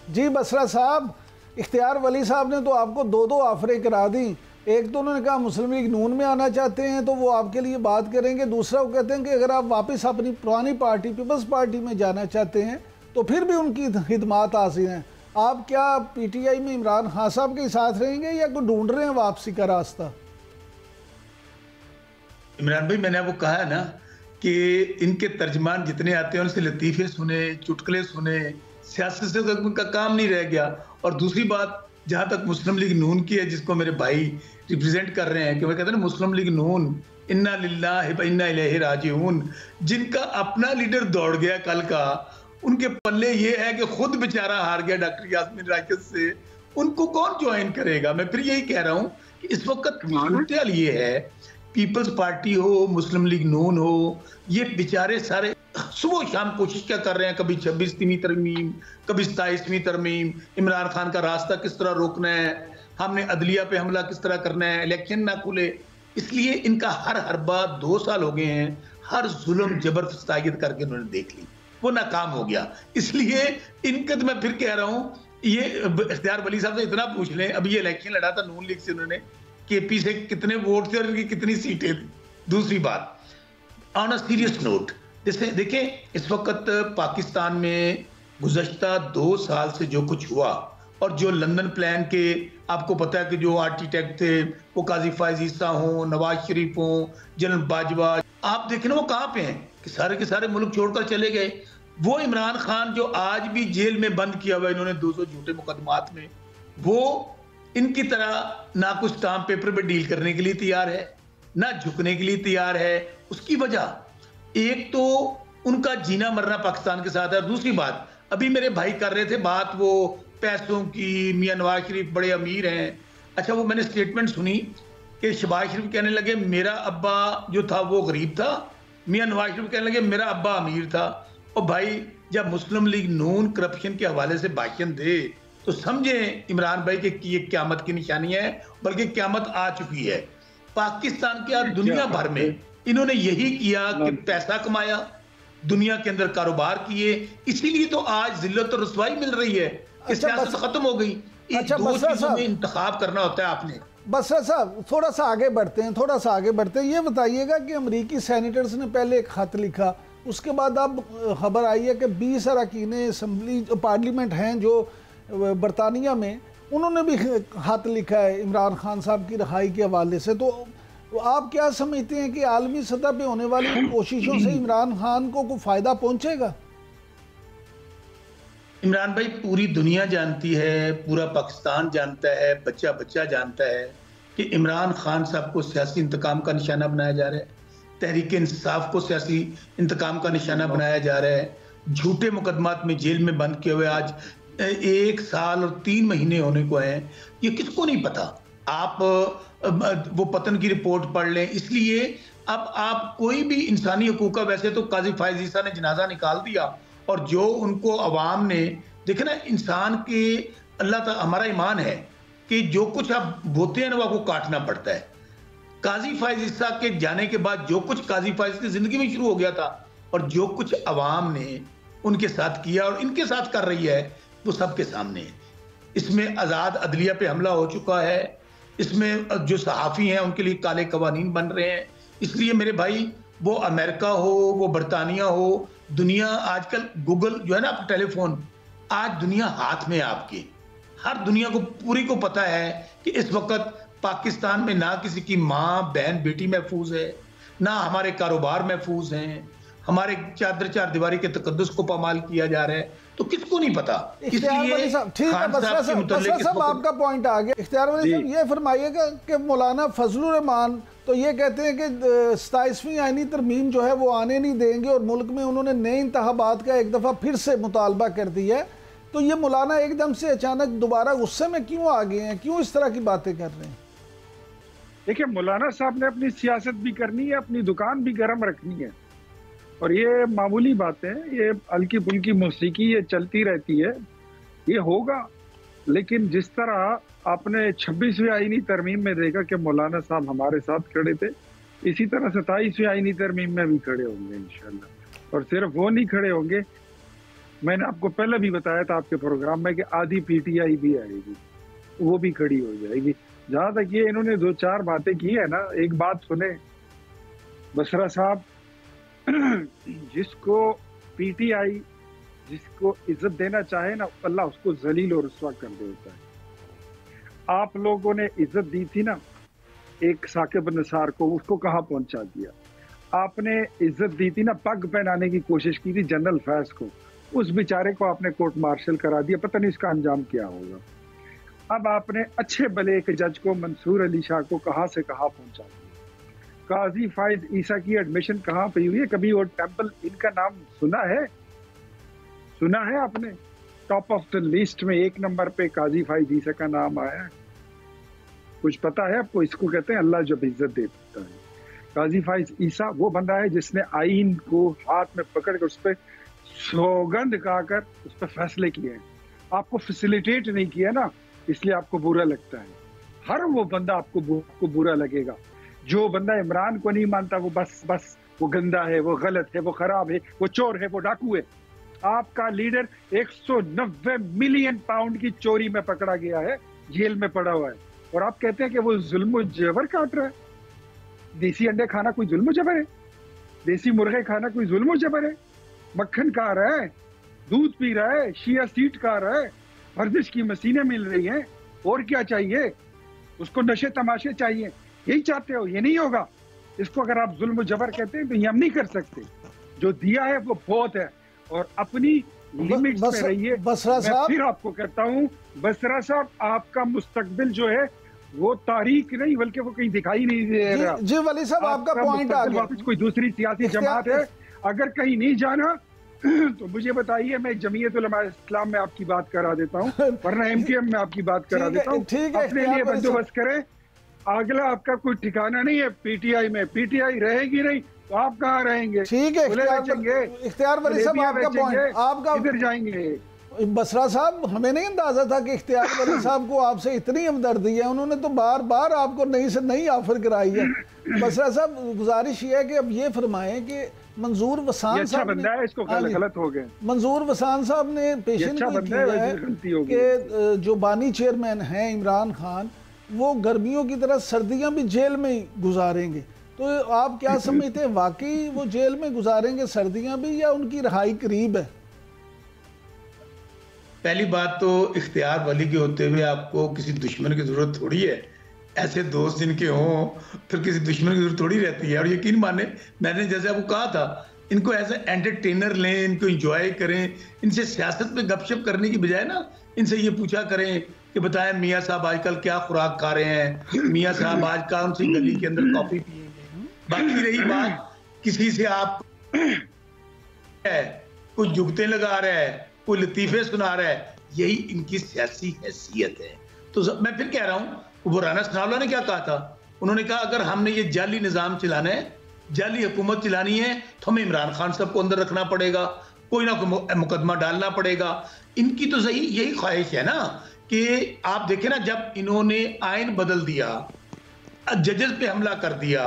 जी बसरा साहब, इख्तियार वली साहब ने तो आपको दो दो ऑफरें करा दी। एक तो उन्होंने कहा मुस्लिम लीग नून में आना चाहते हैं तो वो आपके लिए बात करेंगे, दूसरा वो कहते हैं कि अगर आप वापस अपनी पुरानी पार्टी पीपल्स पार्टी में जाना चाहते हैं तो फिर भी उनकी हिदमात हासिल हैं। आप क्या पीटीआई में इमरान खान साहब के साथ रहेंगे या कोई ढूंढ रहे हैं वापसी का रास्ता? इमरान भाई, मैंने वो कहा है ना कि इनके तर्जमान जितने आते हैं उनसे लतीफ़े सुने, चुटकुले सुने, सियासत से तो उनका काम नहीं रह गया। और दूसरी बात, जहां तक मुस्लिम लीग नून की है, जिसको मेरे भाई रिप्रेजेंट कर रहे हैं, कि वो कहते हैं ना मुस्लिम लीग नून इन्ना लिल्लाहि व इन्ना इलैहि राजिऊन, जिनका अपना लीडर दौड़ गया कल का, उनके पल्ले ये है कि खुद बेचारा हार गया डॉक्टर यास्मीन राशिद से, उनको कौन ज्वाइन करेगा? मैं फिर यही कह रहा हूँ कि इस वक्त सूरत हाल ये है, पीपल्स पार्टी हो, मुस्लिम लीग नून हो, ये बेचारे सारे सुबह शाम कोशिश क्या कर रहे हैं, कभी 26वीं तरमीम, कभी 27वीं तरमीम, इमरान खान का रास्ता किस तरह रोकना है, हमने अदलिया पे हमला किस तरह करना है, इलेक्शन ना खुले। इसलिए इनका हर बात 2 साल हो गए हैं, हर जुल्म जबरदस्तायत करके उन्होंने देख ली, वो नाकाम हो गया। इसलिए इनका तो मैं फिर कह रहा हूँ, ये इख्तियार वली साहब से इतना पूछ लें, अभी ये इलेक्शन लड़ा था नून लीग से, उन्होंने केपी से कितने वोट थे और इनकी कितनी सीटें थी। दूसरी बात, ऑन अ सीरियस नोट, जैसे देखें इस वक्त पाकिस्तान में गुज़श्ता 2 साल से जो कुछ हुआ, और जो लंदन प्लान के आपको पता है कि जो आर्किटेक्ट थे वो काजी फायज ईसा हो, नवाज शरीफ हो, जनरल बाजवा, आप देखें ना वो कहाँ पे हैं कि सारे के सारे मुल्क छोड़कर चले गए। वो इमरान खान जो आज भी जेल में बंद किया हुआ इन्होंने 200 झूठे मुकदमात में, वो इनकी तरह ना कुछ स्टाम्प पेपर पे डील करने के लिए तैयार है, ना झुकने के लिए तैयार है। उसकी वजह एक तो उनका जीना मरना पाकिस्तान के साथ है। दूसरी बात, अभी मेरे भाई कर रहे थे बात वो पैसों की, मियां नवाज शरीफ बड़े अमीर हैं। अच्छा, वो मैंने स्टेटमेंट सुनी कि शहबाज शरीफ कहने लगे मेरा अब्बा जो था वो गरीब था, मियां नवाज शरीफ कहने लगे मेरा अब्बा अमीर था। और भाई, जब मुस्लिम लीग नून करप्शन के हवाले से भाषण दे तो समझे इमरान भाई कि ये क्यामत की निशानी है, बल्कि क्यामत आ चुकी है। पाकिस्तान के दुनिया भर में इन्होंने यही किया कि पैसा कमाया, दुनिया के अंदर कारोबार किए, इसीलिए तो आज जिल्लत और रसवाई मिल रही है कि सियासत खत्म हो गई। अच्छा, दो चीजों में इंतखाब करना होता है आपने। बसरा साहब, थोड़ा सा आगे बढ़ते हैं, ये बताइएगा कि अमरीकी सेनेटर्स ने पहले एक खत लिखा, उसके बाद अब खबर आई है कि 20 अरकान असम्बली पार्लियामेंट हैं जो बरतानिया में, उन्होंने भी खत लिखा है इमरान खान साहब की रिहाई के हवाले से। तो आप क्या समझते हैं कि आलमी सतह पे होने वाली कोशिशों से इमरान खान को कोई फायदा पहुंचेगा? इमरान भाई, पूरी दुनिया जानती है, पूरा पाकिस्तान जानता है, बच्चा बच्चा जानता है कि इमरान खान साहब को सियासी इंतकाम का निशाना बनाया जा रहा है, तहरीक इंसाफ को सियासी इंतकाम का निशाना बनाया जा रहा है, झूठे मुकदमात में जेल में बंद किए हुए आज 1 साल और 3 महीने होने को हैं। ये किसको नहीं पता? आप वो पतन की रिपोर्ट पढ़ लें। इसलिए अब आप कोई भी इंसानी हकूक का, वैसे तो काजी फायज ईसा ने जनाजा निकाल दिया, और जो उनको अवाम ने देखे ना, इंसान के अल्लाह ताला, हमारा ईमान है कि जो कुछ आप बोते हैं ना वो आपको काटना पड़ता है। काजी फायज ईसा के जाने के बाद जो कुछ काजी फायज की जिंदगी में शुरू हो गया था, और जो कुछ अवाम ने उनके साथ किया और इनके साथ कर रही है, वो सबके सामने है। इसमें आज़ाद अदलिया पे हमला हो चुका है, इसमें जो सहाफ़ी हैं उनके लिए काले कवानीन बन रहे हैं। इसलिए मेरे भाई, वो अमेरिका हो, वो बरतानिया हो, दुनिया आजकल गूगल जो है ना, आपका टेलीफोन, आज दुनिया हाथ में है आपके। हर दुनिया को पूरी को पता है कि इस वक्त पाकिस्तान में ना किसी की माँ बहन बेटी महफूज है, ना हमारे कारोबार महफूज हैं, हमारे चार दीवारी के तकद्दुस को पामाल किया जा रहा है, तो किसको नहीं पता। इसलिए ठीक है, बसरा साहब आपका पॉइंट आ गया। इख्तियार वली साहब, ये फरमाइएगा कि मौलाना फजलुर रहमान तो ये कहते हैं कि 27वीं आईनी तरमीम जो है वो आने नहीं देंगे, और मुल्क में उन्होंने नए इंतखाबात का एक दफ़ा फिर से मुतालबा कर दिया है। तो ये मौलाना एकदम से अचानक दोबारा गुस्से में क्यों आ गए हैं, क्यों इस तरह की बातें कर रहे हैं? देखिए, मौलाना साहब ने अपनी सियासत भी करनी है, अपनी दुकान भी गर्म रखनी है, और ये मामूली बातें, ये हल्की फुल्की मौसीकी ये चलती रहती है, ये होगा। लेकिन जिस तरह आपने 26वीं आईनी तरमीम में देखा कि मौलाना साहब हमारे साथ खड़े थे, इसी तरह 27वीं आईनी तरमीम में भी खड़े होंगे इंशाल्लाह। और सिर्फ वो नहीं खड़े होंगे, मैंने आपको पहले भी बताया था आपके प्रोग्राम में कि आधी पीटीआई भी आएगी, वो भी खड़ी हो जाएगी। जहां तक ये इन्होंने 2-4 बातें की है ना, एक बात सुने बसरा साहब, जिसको पीटीआई जिसको इज्जत देना चाहे ना, अल्लाह उसको जलील और रुस्वा कर देता है। आप लोगों ने इज्जत दी थी ना एक साकिब निसार को, उसको कहाँ पहुंचा दिया। आपने इज्जत दी थी ना, पग पहनाने की कोशिश की थी जनरल फैज को, उस बेचारे को आपने कोर्ट मार्शल करा दिया, पता नहीं इसका अंजाम क्या होगा। अब आपने अच्छे भले एक जज को, मंसूर अली शाह को, कहाँ से कहाँ पहुंचा दिया। काजी फाइज ईसा की एडमिशन कहाँ पे हुई है? कभी वो टेम्पल इनका नाम सुना है? सुना है आपने? टॉप ऑफ द लिस्ट में 1 नंबर पे काजी फाइज ईसा का नाम आया है। कुछ पता है आपको? इसको कहते हैं अल्लाह जब इज्जत देता है। काजी फाइज ईसा वो बंदा है जिसने आईन को हाथ में पकड़ कर उस पर सौगंध खाकर उस पर फैसले किए हैं। आपको फैसिलिटेट नहीं किया ना, इसलिए आपको बुरा लगता है। हर वो बंदा आपको बुरा लगेगा। जो बंदा इमरान को नहीं मानता वो बस वो गंदा है, वो गलत है, वो खराब है, वो चोर है, वो डाकू है। आपका लीडर 190 मिलियन पाउंड की चोरी में पकड़ा गया है, जेल में पड़ा हुआ है, और आप कहते हैं कि वो जुल्म जबर काट रहा है। देसी अंडे खाना कोई जुल्म जबर है? देसी मुर्गे खाना कोई जुल्म जबर है? मक्खन खा रहा है, दूध पी रहा है, शिया सीट खा रहा है, वर्जिश की मशीनें मिल रही हैं, और क्या चाहिए उसको? नशे तमाशे चाहिए, यही चाहते हो? ये नहीं होगा। इसको अगर आप जुल्म जबर कहते हैं तो ये हम नहीं कर सकते। जो दिया है वो बहुत है, और अपनी लिमिट्स में रहिए। बसरा साहब, फिर आपको कहता हूँ बसरा साहब, आपका मुस्तकबिल जो है वो तारीख नहीं बल्कि वो कहीं दिखाई नहीं दे रहा। जी वली साहब, आपका पॉइंट आ गया। वापस कोई दूसरी सियासी जमात है, अगर कहीं नहीं जाना तो मुझे बताइए, मैं जमीयत उलमा इस्लाम में आपकी बात करा देता हूँ, वरना एमकेएम में आपकी बात करा देता हूँ। अपने लिए बंदोबस्त करें। अगला आपका कोई ठिकाना नहीं है पीटीआई में। पीटीआई रहेगी नहीं तो आप कहाँ रहेंगे? ठीक है, इख्तियार वली साहब, आपका पॉइंट, आपका इधर जाएंगे। बसरा साहब, हमें नहीं अंदाजा था कि इख्तियार वली साहब को आपसे इतनी हमदर्दी है। उन्होंने तो बार बार आपको नई से नई ऑफर कराई है। बसरा साहब, गुजारिश ये है कि अब ये फरमाएं कि मंजूर वसान साहब ने, इसको गलत हो गए, मंजूर वसान साहब ने पेशन किया है कि जो बानी चेयरमैन हैं इमरान खान, वो गर्मियों की तरह सर्दियां भी जेल में ही गुजारेंगे। तो आप क्या समझते हैं, वाकई वो जेल में गुजारेंगे सर्दियां भी, या उनकी रिहाई करीब है? पहली बात तो इख्तियार वली के होते हुए आपको किसी दुश्मन की जरूरत थोड़ी है। ऐसे दोस्त जिनके हों फिर किसी दुश्मन की जरूरत थोड़ी रहती है। और यकीन माने, मैंने जैसे आपको कहा था, इनको एज ए एंटरटेनर लें, इनको एंजॉय करें। इनसे सियासत में गपशप करने की बजाय ना, इनसे ये पूछा करें कि बताएं मियाँ साहब आजकल क्या खुराक खा रहे हैं, मियाँ साहब आज कौन सी गली के अंदर कॉफी पिएंगे। बाकी रही बात, किसी से आप कुछ जुगते लगा रहा है, कोई लतीफे सुना रहा है, यही इनकी सियासी हैसियत है। तो मैं फिर कह रहा हूँ, वो राना सनाउल्लाह ने क्या कहा था? उन्होंने कहा अगर हमने ये जाली निजाम चलाना है, जाली हुकूमत चलानी है, तो हमें इमरान खान साहब को अंदर रखना पड़ेगा, कोई ना कोई मुकदमा डालना पड़ेगा। इनकी तो सही यही ख्वाहिश है ना कि आप देखें ना, जब इन्होंने आइन बदल दिया, जजेस पे हमला कर दिया,